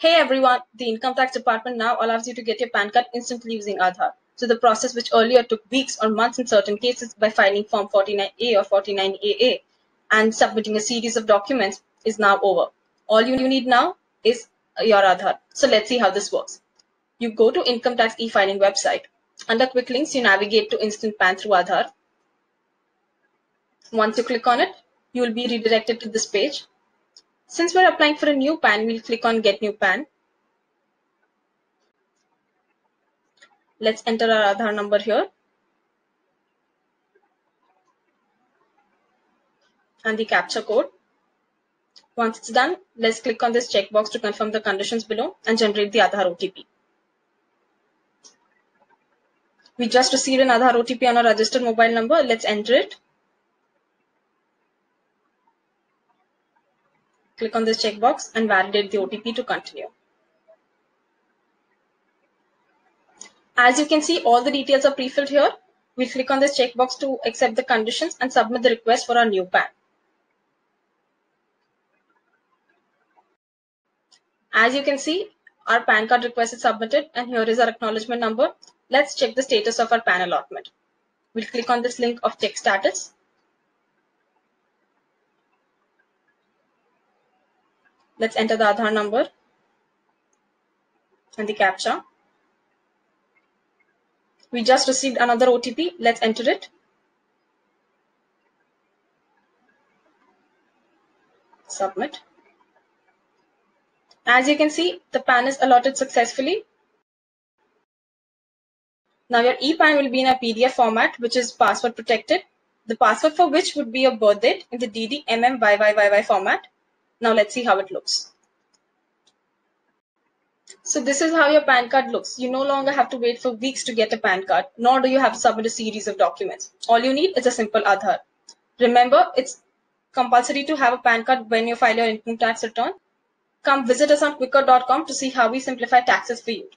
Hey everyone, the Income Tax Department now allows you to get your PAN card instantly using Aadhaar. So the process, which earlier took weeks or months in certain cases by filing Form 49A or 49AA and submitting a series of documents, is now over. All you need now is your Aadhaar. So let's see how this works. You go to Income Tax e-filing website. Under Quick Links, you navigate to Instant PAN through Aadhaar. Once you click on it, you will be redirected to this page. Since we're applying for a new PAN, we'll click on Get New PAN. Let's enter our Aadhaar number here and the captcha code. Once it's done, let's click on this checkbox to confirm the conditions below and generate the Aadhaar OTP. We just received an Aadhaar OTP on our registered mobile number. Let's enter it. Click on this checkbox and validate the OTP to continue. As you can see, all the details are pre-filled here. We'll click on this checkbox to accept the conditions and submit the request for our new PAN. As you can see, our PAN card request is submitted and here is our acknowledgement number. Let's check the status of our PAN allotment. We'll click on this link of check status. Let's enter the Aadhaar number and the captcha. We just received another OTP. Let's enter it. Submit. As you can see, the PAN is allotted successfully. Now your e-PAN will be in a PDF format, which is password protected. The password for which would be your birth date in the DDMMYYYY format. Now let's see how it looks. So this is how your PAN card looks. You no longer have to wait for weeks to get a PAN card, nor do you have to submit a series of documents. All you need is a simple Aadhaar. Remember, it's compulsory to have a PAN card when you file your income tax return. Come visit us on quicko.com to see how we simplify taxes for you.